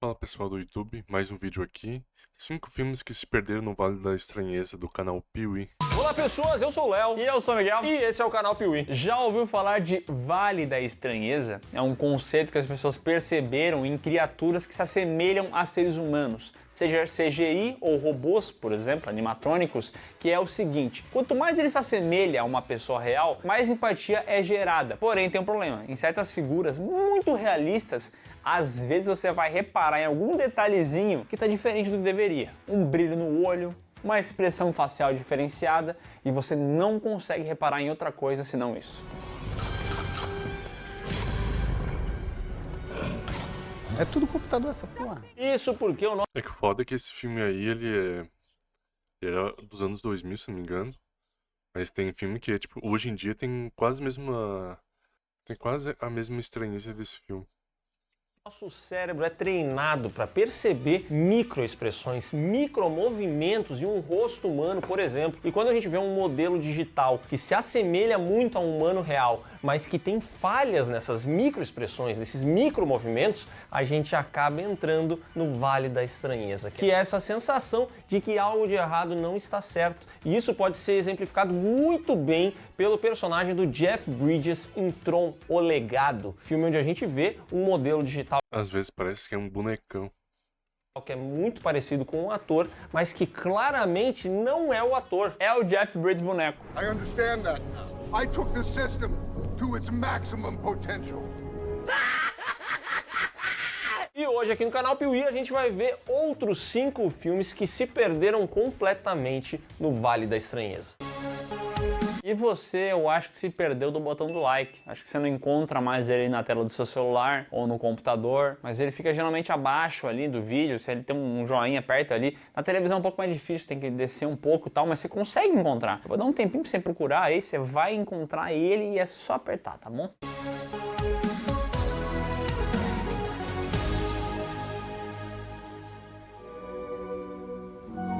Fala pessoal do YouTube, mais um vídeo aqui. 5 filmes que se perderam no Vale da Estranheza do canal Piuí. Olá pessoas, eu sou o Léo. E eu sou o Miguel. E esse é o canal Piuí. Já ouviu falar de Vale da Estranheza? É um conceito que as pessoas perceberam em criaturas que se assemelham a seres humanos, seja CGI ou robôs, por exemplo, animatrônicos, que é o seguinte: quanto mais ele se assemelha a uma pessoa real, mais empatia é gerada. Porém, tem um problema. Em certas figuras muito realistas, às vezes você vai reparar em algum detalhezinho que está diferente do que deveria. Um brilho no olho, uma expressão facial diferenciada, e você não consegue reparar em outra coisa senão isso. É tudo computador essa porra. Isso porque o nosso É que o foda é que esse filme aí, ele é dos anos 2000, se não me engano. Mas tem filme que é, tipo, hoje em dia tem quase a mesma estranheza desse filme. cérebro é treinado para perceber microexpressões, micromovimentos em um rosto humano, por exemplo. E quando a gente vê um modelo digital que se assemelha muito a um humano real, mas que tem falhas nessas microexpressões, nesses micromovimentos, a gente acaba entrando no Vale da Estranheza, que é essa sensação de que algo de errado não está certo. E isso pode ser exemplificado muito bem pelo personagem do Jeff Bridges em Tron: O Legado, filme onde a gente vê um modelo digital Às vezes parece que é um bonecão. que é muito parecido com um ator, mas que claramente não é o ator. É o Jeff Bridges boneco. I understand that now. I took the system to its maximum potential. E hoje aqui no canal Piuí a gente vai ver outros 5 filmes que se perderam completamente no Vale da Estranheza. E você, eu acho que se perdeu do botão do like. Acho que você não encontra mais ele na tela do seu celular ou no computador, mas ele fica geralmente abaixo ali do vídeo. Se ele tem um joinha perto ali, na televisão é um pouco mais difícil, tem que descer um pouco e tal, mas você consegue encontrar. Eu vou dar um tempinho pra você procurar aí, você vai encontrar ele e é só apertar, tá bom?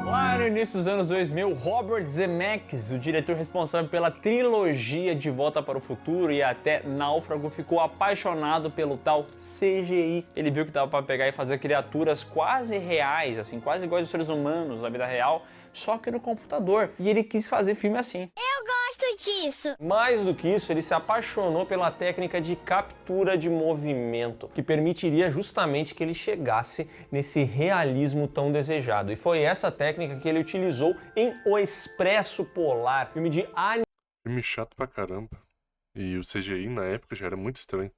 Lá no início dos anos 2000, Robert Zemeckis, o diretor responsável pela trilogia De Volta para o Futuro e até Náufrago, ficou apaixonado pelo tal CGI. Ele viu que dava para pegar e fazer criaturas quase reais, assim, quase iguais aos seres humanos na vida real, só que no computador. E ele quis fazer filme assim. Eu gosto disso. Mais do que isso, ele se apaixonou pela técnica de captura de movimento, que permitiria justamente que ele chegasse nesse realismo tão desejado. E foi essa técnica que ele utilizou em O Expresso Polar, filme de Filme chato pra caramba. E o CGI na época já era muito estranho.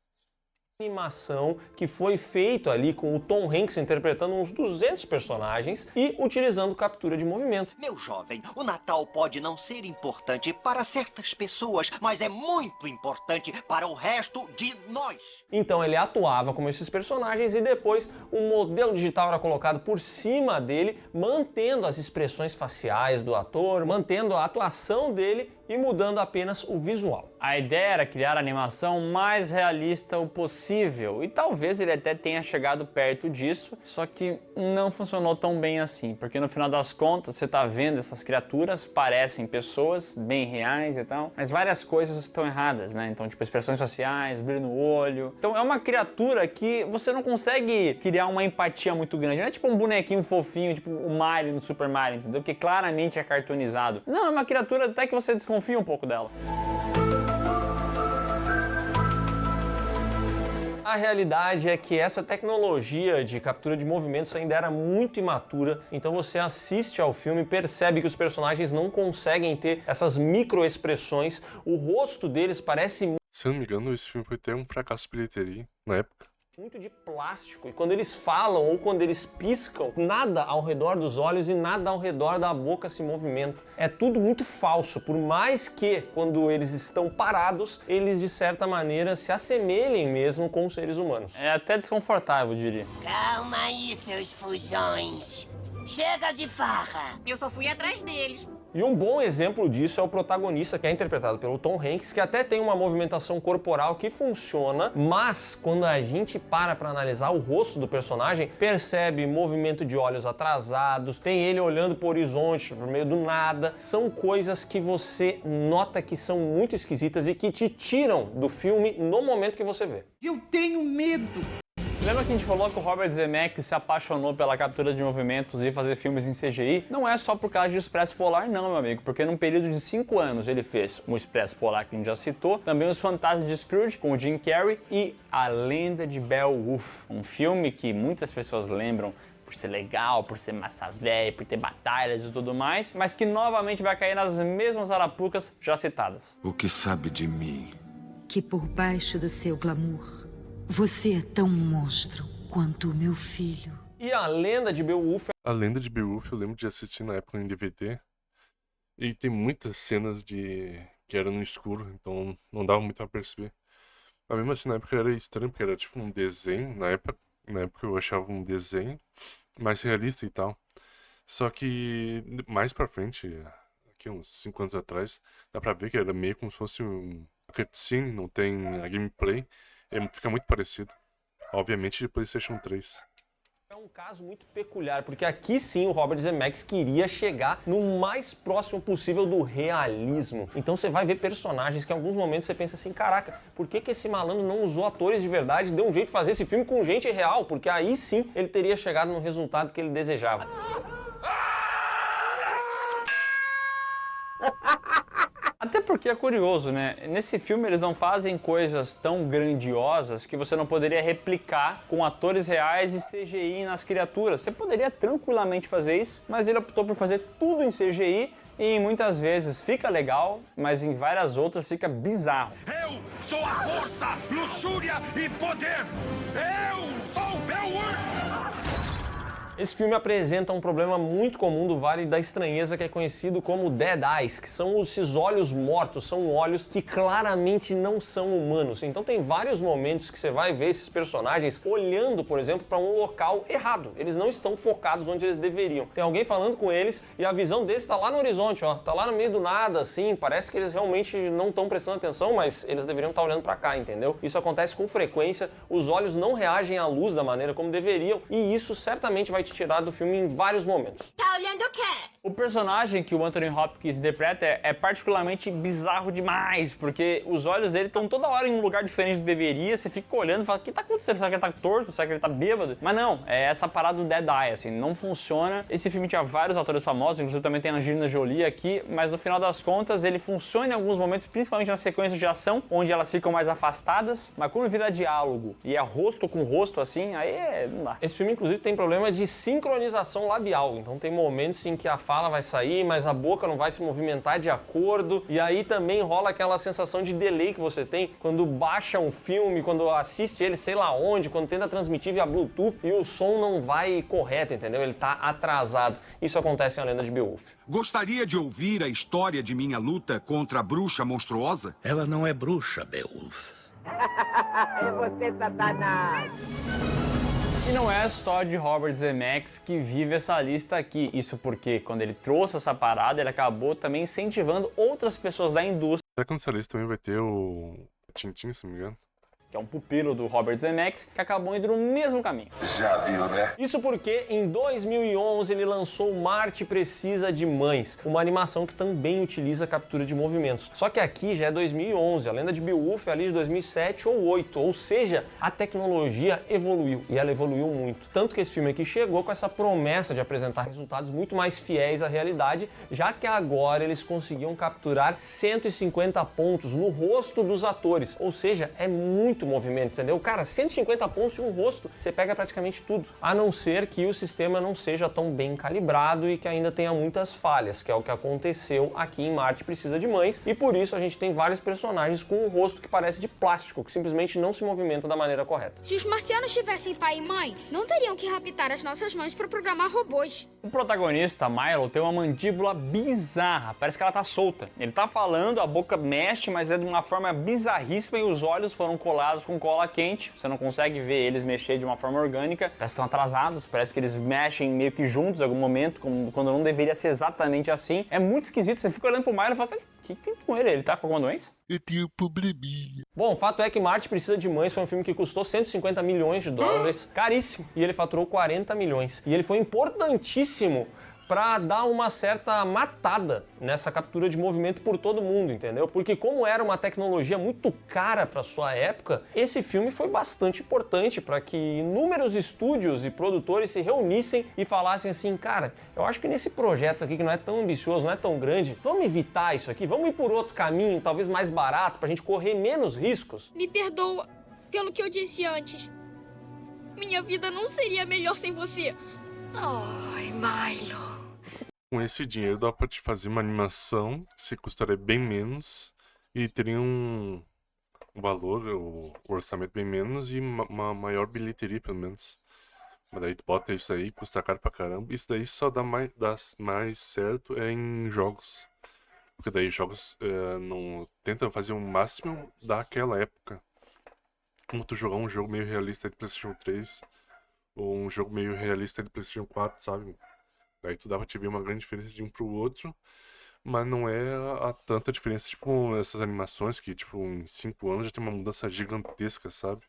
animação que foi feito ali com o Tom Hanks interpretando uns 200 personagens e utilizando captura de movimento. Meu jovem, o Natal pode não ser importante para certas pessoas, mas é muito importante para o resto de nós. Então ele atuava como esses personagens e depois um modelo digital era colocado por cima dele, mantendo as expressões faciais do ator, mantendo a atuação dele e mudando apenas o visual. A ideia era criar a animação mais realista o possível, e talvez ele até tenha chegado perto disso, só que não funcionou tão bem assim, porque no final das contas você tá vendo essas criaturas, parecem pessoas bem reais e tal, mas várias coisas estão erradas, né? Então, tipo, expressões faciais, brilho no olho. Então é uma criatura que você não consegue criar uma empatia muito grande. Não é tipo um bonequinho fofinho, tipo o Mario no Super Mario, entendeu? Que claramente é cartoonizado. Não, é uma criatura até que você desconfia um pouco dela. A realidade é que essa tecnologia de captura de movimentos ainda era muito imatura, então você assiste ao filme e percebe que os personagens não conseguem ter essas microexpressões, o rosto deles parece Se eu não me engano, esse filme foi até um fracasso de bilheteria na época. muito de plástico, e quando eles falam ou quando eles piscam, nada ao redor dos olhos e nada ao redor da boca se movimenta. É tudo muito falso, por mais que quando eles estão parados, eles de certa maneira se assemelhem mesmo com os seres humanos. É até desconfortável, eu diria. Calma aí, seus fujões. Chega de farra. Eu só fui atrás deles. E um bom exemplo disso é o protagonista, que é interpretado pelo Tom Hanks, que até tem uma movimentação corporal que funciona, mas quando a gente para analisar o rosto do personagem, percebe movimento de olhos atrasados, tem ele olhando para o horizonte, por meio do nada. São coisas que você nota que são muito esquisitas e que te tiram do filme no momento que você vê. Eu tenho medo. Lembra que a gente falou que o Robert Zemeckis se apaixonou pela captura de movimentos e fazer filmes em CGI? Não é só por causa de Expresso Polar não, meu amigo, porque num período de 5 anos ele fez o Expresso Polar, que a gente já citou, também Os Fantasmas de Scrooge, com o Jim Carrey, e A Lenda de Beowulf, um filme que muitas pessoas lembram por ser legal, por ser massa velha, por ter batalhas e tudo mais, mas que novamente vai cair nas mesmas arapucas já citadas. O que sabe de mim? Que por baixo do seu glamour, você é tão monstro quanto o meu filho. E A Lenda de Beowulf... A Lenda de Beowulf eu lembro de assistir na época em DVD. E tem muitas cenas que era no escuro, então não dava muito a perceber. Mas mesmo assim, na época era estranho, porque era tipo um desenho. Na época eu achava um desenho mais realista e tal. Só que mais pra frente, aqui uns 5 anos atrás, dá pra ver que era meio como se fosse um cutscene, não tem a gameplay. Fica muito parecido. Obviamente de PlayStation 3. É um caso muito peculiar, porque aqui sim o Robert Zemeckis queria chegar no mais próximo possível do realismo. Então você vai ver personagens que em alguns momentos você pensa assim, caraca, por que esse malandro não usou atores de verdade e deu um jeito de fazer esse filme com gente real? Porque aí sim ele teria chegado no resultado que ele desejava. Até porque é curioso, né? Nesse filme eles não fazem coisas tão grandiosas que você não poderia replicar com atores reais e CGI nas criaturas. Você poderia tranquilamente fazer isso, mas ele optou por fazer tudo em CGI e muitas vezes fica legal, mas em várias outras fica bizarro. Eu sou a força, luxúria e poder! Eu sou Beowulf! Esse filme apresenta um problema muito comum do Vale da Estranheza, que é conhecido como Dead Eyes, que são esses olhos mortos, são olhos que claramente não são humanos. Então tem vários momentos que você vai ver esses personagens olhando, por exemplo, para um local errado. Eles não estão focados onde eles deveriam. Tem alguém falando com eles e a visão deles está lá no horizonte, ó, tá lá no meio do nada, assim, parece que eles realmente não estão prestando atenção, mas eles deveriam estar olhando para cá, entendeu? Isso acontece com frequência, os olhos não reagem à luz da maneira como deveriam e isso certamente vai te tirar do filme em vários momentos. Tá olhando o quê? O personagem que o Anthony Hopkins interpreta é particularmente bizarro demais, porque os olhos dele estão toda hora em um lugar diferente do que deveria, você fica olhando e fala, o que tá acontecendo? Será que ele tá torto? Será que ele tá bêbado? Mas não, é essa parada do Dead Eye, assim, não funciona. Esse filme tinha vários atores famosos, inclusive também tem a Angelina Jolie aqui, mas no final das contas ele funciona em alguns momentos, principalmente nas sequências de ação, onde elas ficam mais afastadas, mas quando vira diálogo e é rosto com rosto, assim, aí não dá. Esse filme, inclusive, tem problema de sincronização labial, então tem momentos em que a fala vai sair, mas a boca não vai se movimentar de acordo, e aí também rola aquela sensação de delay que você tem quando baixa um filme, quando assiste ele sei lá onde, quando tenta transmitir via Bluetooth e o som não vai correto, entendeu? Ele tá atrasado. Isso acontece em A Lenda de Beowulf. Gostaria de ouvir a história de minha luta contra a bruxa monstruosa? Ela não é bruxa, Beowulf. É você, Satanás! E não é só de Robert Zemeckis que vive essa lista aqui. Isso porque, quando ele trouxe essa parada, ele acabou também incentivando outras pessoas da indústria. Será que nessa lista também vai ter o Tintin, se não me engano? Que é um pupilo do Robert Zemeckis, que acabou indo no mesmo caminho. Já viu, né? Isso porque em 2011 ele lançou Marte Precisa de Mães, uma animação que também utiliza captura de movimentos. Só que aqui já é 2011, A Lenda de Beowulf é ali de 2007 ou 2008, ou seja, a tecnologia evoluiu e ela evoluiu muito. Tanto que esse filme aqui chegou com essa promessa de apresentar resultados muito mais fiéis à realidade, já que agora eles conseguiam capturar 150 pontos no rosto dos atores, ou seja, é muito movimento, entendeu? Cara, 150 pontos em um rosto, você pega praticamente tudo. A não ser que o sistema não seja tão bem calibrado e que ainda tenha muitas falhas, que é o que aconteceu aqui em Marte Precisa de Mães, e por isso a gente tem vários personagens com um rosto que parece de plástico, que simplesmente não se movimenta da maneira correta. Se os marcianos tivessem pai e mãe, não teriam que raptar as nossas mães para programar robôs. O protagonista, Milo, tem uma mandíbula bizarra, parece que ela tá solta. Ele tá falando, a boca mexe, mas é de uma forma bizarríssima e os olhos foram colados com cola quente, você não consegue ver eles mexer de uma forma orgânica, parece que estão atrasados, parece que eles mexem meio que juntos em algum momento, quando não deveria ser exatamente assim. É muito esquisito, você fica olhando pro Milo e fala, o que tem com ele? Ele tá com alguma doença? Eu tenho probleminha. Bom, o fato é que Marte Precisa de Mães foi um filme que custou 150 milhões de dólares, caríssimo, e ele faturou 40 milhões. E ele foi importantíssimo pra dar uma certa matada nessa captura de movimento por todo mundo, entendeu? Porque como era uma tecnologia muito cara pra sua época, esse filme foi bastante importante para que inúmeros estúdios e produtores se reunissem e falassem assim, cara, eu acho que nesse projeto aqui que não é tão ambicioso, não é tão grande, vamos evitar isso aqui, vamos ir por outro caminho, talvez mais barato, pra gente correr menos riscos. Me perdoa pelo que eu disse antes. Minha vida não seria melhor sem você. Ai, Milo. Com esse dinheiro dá pra te fazer uma animação que se custaria bem menos e teria um valor, o orçamento bem menos e uma maior bilheteria, pelo menos. Mas daí tu bota isso aí, custa caro pra caramba. Isso daí só dá mais certo em jogos. Porque daí jogos não tentam fazer o máximo daquela época. Como tu jogar um jogo meio realista de PlayStation 3 ou um jogo meio realista de PlayStation 4, sabe? Daí tu dá pra te ver uma grande diferença de um pro outro, mas não é a tanta diferença, tipo, essas animações que, tipo, em 5 anos já tem uma mudança gigantesca, sabe?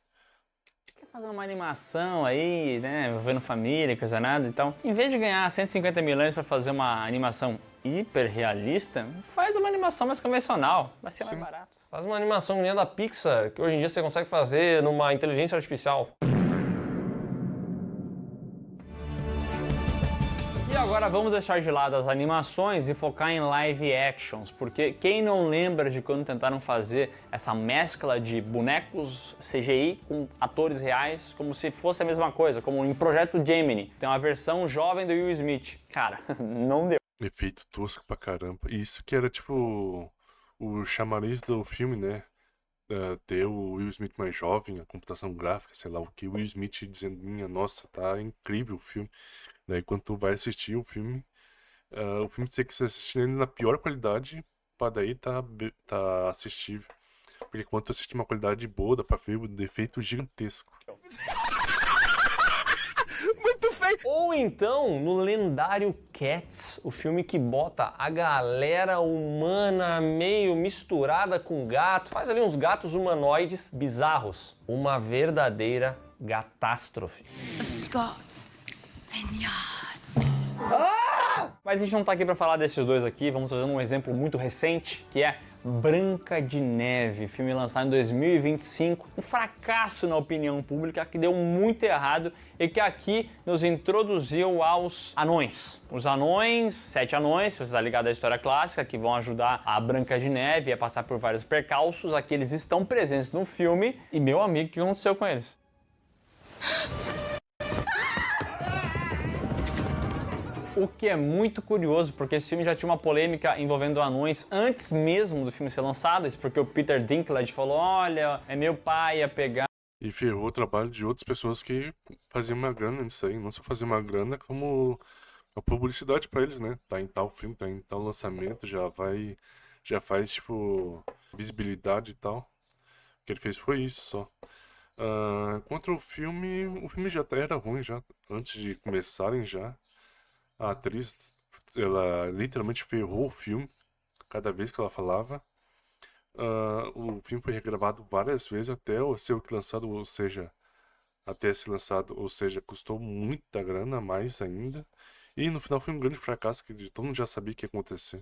Fazer uma animação aí, né, envolvendo família, coisa nada e tal. Em vez de ganhar 150 milhões para fazer uma animação hiper realista, faz uma animação mais convencional, vai ser mais barato. Faz uma animação que nem a da Pixar, que hoje em dia você consegue fazer numa inteligência artificial. E agora vamos deixar de lado as animações e focar em live actions, porque quem não lembra de quando tentaram fazer essa mescla de bonecos CGI com atores reais, como se fosse a mesma coisa, como em Projeto Gemini, tem uma versão jovem do Will Smith. Cara, não deu. Efeito tosco pra caramba. E isso que era, tipo, o chamariz do filme, né? Ter o Will Smith mais jovem, a computação gráfica, sei lá o que, o Will Smith dizendo, minha nossa, tá incrível o filme. Daí quando tu vai assistir o filme tem que ser assistido na pior qualidade, pra daí tá assistível. Porque quando tu assiste uma qualidade boa, dá pra ver o defeito gigantesco. Ou então, no lendário Cats, o filme que bota a galera humana meio misturada com gato, faz ali uns gatos humanoides bizarros. Uma verdadeira catástrofe. Scott and Yards. Mas a gente não tá aqui pra falar desses dois aqui, vamos fazer um exemplo muito recente, que é Branca de Neve, filme lançado em 2025, um fracasso na opinião pública que deu muito errado e que aqui nos introduziu aos anões. Os anões, 7 anões, se você está ligado à história clássica, que vão ajudar a Branca de Neve a passar por vários percalços, aqui eles estão presentes no filme e, meu amigo, o que aconteceu com eles? O que é muito curioso, porque esse filme já tinha uma polêmica envolvendo anões antes mesmo do filme ser lançado, isso porque o Peter Dinklage falou, olha, é meu pai a pegar. E ferrou o trabalho de outras pessoas que faziam uma grana nisso aí. Não só fazer uma grana, como a publicidade pra eles, né? Tá em tal filme, tá em tal lançamento, já faz, tipo, visibilidade e tal. O que ele fez foi isso só. Contra o filme já era ruim já, antes de começarem já. A atriz, ela literalmente ferrou o filme cada vez que ela falava. O filme foi regravado várias vezes até ser lançado, ou seja, custou muita grana, mais ainda. E no final foi um grande fracasso que todo mundo já sabia que ia acontecer.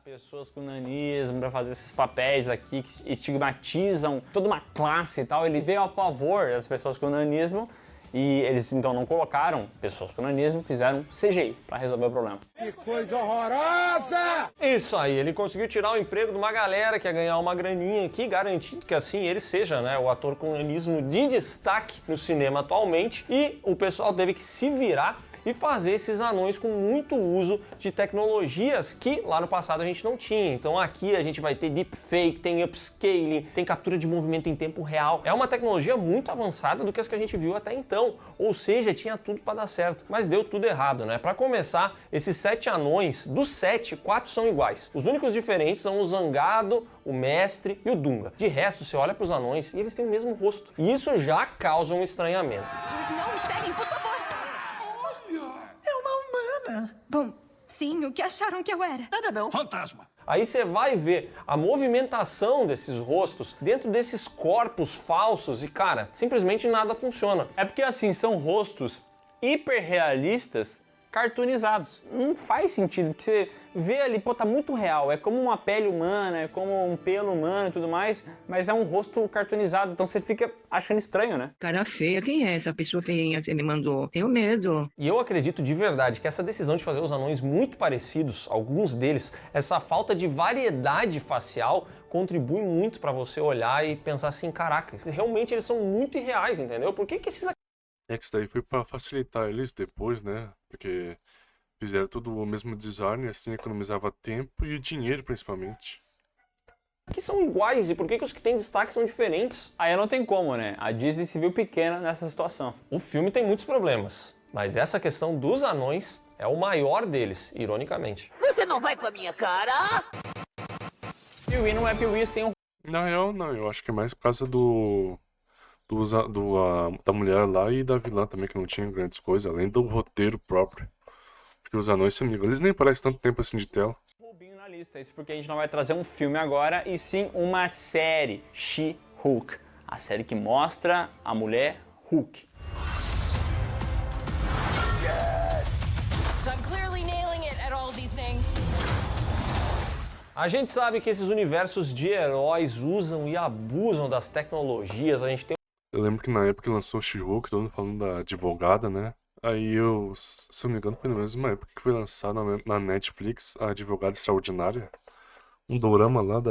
Pessoas com nanismo para fazer esses papéis aqui que estigmatizam toda uma classe e tal. Ele veio a favor das pessoas com nanismo. E eles então não colocaram pessoas com nanismo, fizeram CGI para resolver o problema. Que coisa horrorosa! Isso aí, ele conseguiu tirar o emprego de uma galera que ia ganhar uma graninha aqui, garantindo que assim ele seja, né, o ator com nanismo de destaque no cinema atualmente. E o pessoal teve que se virar e fazer esses anões com muito uso de tecnologias que lá no passado a gente não tinha. Então aqui a gente vai ter deepfake, tem upscaling, tem captura de movimento em tempo real. É uma tecnologia muito avançada do que as que a gente viu até então. Ou seja, tinha tudo para dar certo, mas deu tudo errado, né? Para começar, esses 7 anões, dos 7, 4 são iguais. Os únicos diferentes são o Zangado, o Mestre e o Dunga. De resto, você olha para os anões e eles têm o mesmo rosto. E isso já causa um estranhamento. Não, esperem, por favor. Bom, sim, o que acharam que eu era? Nada não. Fantasma. Aí você vai ver a movimentação desses rostos dentro desses corpos falsos e, cara, simplesmente nada funciona. É porque assim, são rostos hiperrealistas cartoonizados. Não faz sentido, porque você vê ali, pô, tá muito real. É como uma pele humana, é como um pelo humano e tudo mais, mas é um rosto cartoonizado, então você fica achando estranho, né? Cara feia, quem é essa pessoa feinha que você me mandou? Tenho medo. E eu acredito de verdade que essa decisão de fazer os anões muito parecidos, alguns deles, essa falta de variedade facial, contribui muito pra você olhar e pensar assim, caraca, realmente eles são muito irreais, entendeu? Por que esses É que isso daí foi pra facilitar eles depois, né? Porque fizeram tudo o mesmo design, assim economizava tempo e dinheiro principalmente. aqui são iguais e por que os que têm destaque são diferentes? Aí não tem como, né? A Disney se viu pequena nessa situação. O filme tem muitos problemas, mas essa questão dos anões é o maior deles, ironicamente. Você não vai com a minha cara? Pee-wee não é Pee-wee sem um... Na real, não, eu acho que é mais por causa da mulher lá e da vilã também, que não tinha grandes coisas, além do roteiro próprio. Porque os anões, se não me engano, eles nem parecem tanto tempo assim de tela. Roubinho na lista, isso porque a gente não vai trazer um filme agora, e sim uma série, She-Hulk. A série que mostra a mulher Hulk. So I'm clearly nailing it at all of these things. A gente sabe que esses universos de heróis usam e abusam das tecnologias, a gente tem... Eu lembro que na época que lançou She-Hulk, todo mundo falando da advogada, né? Aí eu, se eu não me engano, foi na mesma época que foi lançada na Netflix a Advogada Extraordinária. Um dorama lá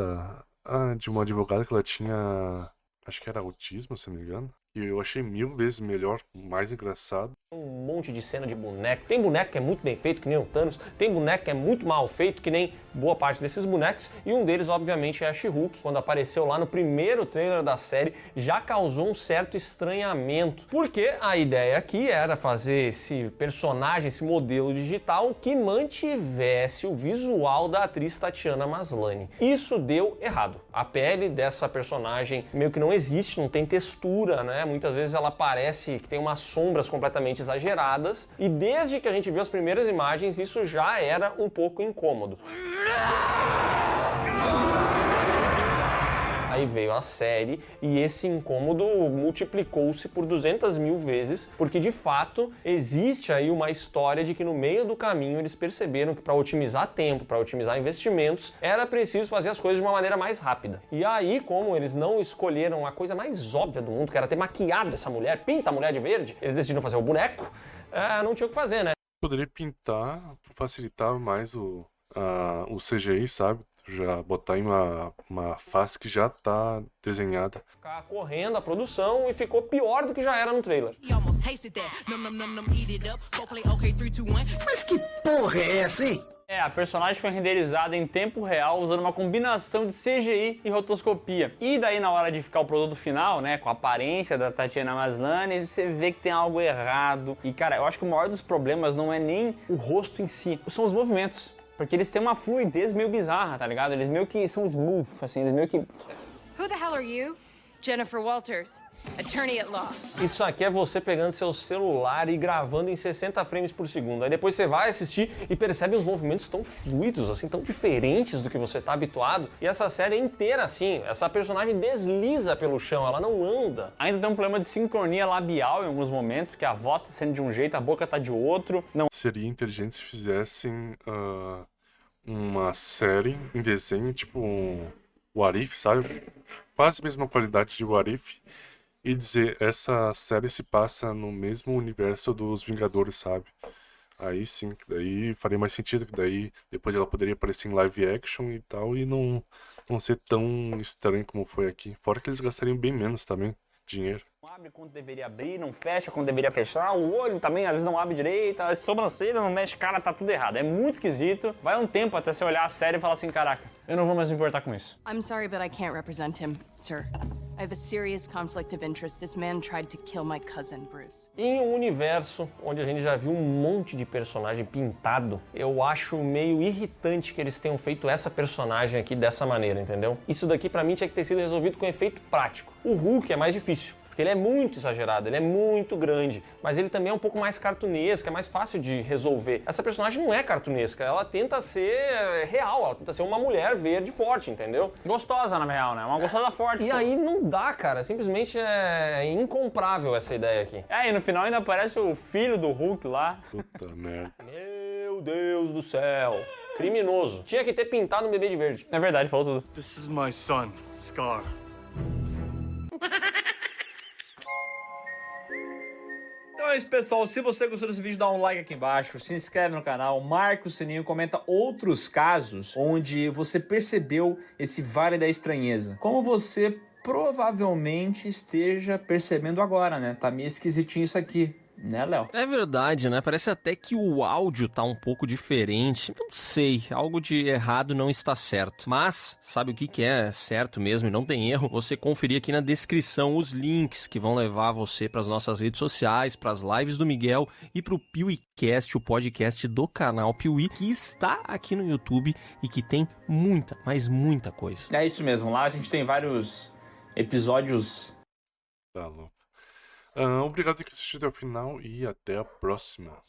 de uma advogada que ela tinha, acho que era autismo, se eu não me engano. E eu achei 1000 vezes melhor, mais engraçado. Um monte de cena de boneco. Tem boneco que é muito bem feito, que nem o Thanos. Tem boneco que é muito mal feito, que nem boa parte desses bonecos. E um deles, obviamente, é a She-Hulk. Quando apareceu lá no primeiro trailer da série, já causou um certo estranhamento. Porque a ideia aqui era fazer esse personagem, esse modelo digital que mantivesse o visual da atriz Tatiana Maslany. Isso deu errado. A pele dessa personagem meio que não existe, não tem textura, né? Muitas vezes ela parece que tem umas sombras completamente exageradas, e desde que a gente viu as primeiras imagens, isso já era um pouco incômodo. Aí veio a série e esse incômodo multiplicou-se por 200.000 vezes, porque de fato existe aí uma história de que no meio do caminho eles perceberam que para otimizar tempo, para otimizar investimentos, era preciso fazer as coisas de uma maneira mais rápida. E aí, como eles não escolheram a coisa mais óbvia do mundo, que era ter maquiado essa mulher, pinta a mulher de verde, eles decidiram fazer o boneco, não tinha o que fazer, né? Poderia pintar para facilitar mais o CGI, sabe? Já botar em uma face que já tá desenhada. Ficar correndo a produção e ficou pior do que já era no trailer. Mas que porra é essa, hein? A personagem foi renderizada em tempo real usando uma combinação de CGI e rotoscopia. E daí na hora de ficar o produto final, né, com a aparência da Tatiana Maslany, você vê que tem algo errado. E cara, eu acho que o maior dos problemas não é nem o rosto em si, são os movimentos. Porque eles têm uma fluidez meio bizarra, tá ligado? Eles meio que são smooth, assim, eles meio que... Who the hell are you? Jennifer Walters, attorney at law. Isso aqui é você pegando seu celular e gravando em 60 frames por segundo. Aí depois você vai assistir e percebe os movimentos tão fluidos, assim, tão diferentes do que você tá habituado. E essa série é inteira assim. Essa personagem desliza pelo chão, ela não anda. Ainda tem um problema de sincronia labial em alguns momentos, porque a voz tá sendo de um jeito, a boca tá de outro. Não. Seria inteligente se fizessem uma série em desenho, tipo um What If, sabe? Quase a mesma qualidade de What If. E dizer, essa série se passa no mesmo universo dos Vingadores, sabe? Aí sim, daí faria mais sentido, que daí depois ela poderia aparecer em live action e tal, e não ser tão estranho como foi aqui. Fora que eles gastariam bem menos também dinheiro. Não abre quando deveria abrir, não fecha quando deveria fechar, o olho também às vezes não abre direito, a sobrancelha não mexe, cara, tá tudo errado. É muito esquisito. Vai um tempo até você olhar a série e falar assim, caraca, eu não vou mais me importar com isso. I'm sorry, but I can't represent him, sir. I have a serious conflict of interest. This man tried to kill my cousin, Bruce. Em um universo onde a gente já viu um monte de personagem pintado, eu acho meio irritante que eles tenham feito essa personagem aqui dessa maneira, entendeu? Isso daqui pra mim tinha que ter sido resolvido com efeito prático. O Hulk é mais difícil. Porque ele é muito exagerado, ele é muito grande, mas ele também é um pouco mais cartunesco, é mais fácil de resolver. Essa personagem não é cartunesca, ela tenta ser real, ela tenta ser uma mulher verde forte, entendeu? Gostosa, na real, né? Uma gostosa forte. E pô. aí não dá, cara, simplesmente é incomparável essa ideia aqui. E no final ainda aparece o filho do Hulk lá. Puta merda. Meu Deus do céu. Criminoso. Tinha que ter pintado um bebê de verde. É verdade, falou tudo. This is my son, Scar. Então é isso, pessoal. Se você gostou desse vídeo, dá um like aqui embaixo, se inscreve no canal, marca o sininho, comenta outros casos onde você percebeu esse Vale da Estranheza. Como você provavelmente esteja percebendo agora, né? Tá meio esquisitinho isso aqui. Né, Léo? É verdade, né? Parece até que o áudio tá um pouco diferente. Não sei, algo de errado não está certo. Mas, sabe o que é certo mesmo e não tem erro? Você conferir aqui na descrição os links que vão levar você para as nossas redes sociais, para as lives do Miguel e para o PeeWeeCast, o podcast do canal Piuí, que está aqui no YouTube e que tem muita, mas muita coisa. É isso mesmo, lá a gente tem vários episódios. Tá louco. Obrigado por ter assistido até o final e até a próxima.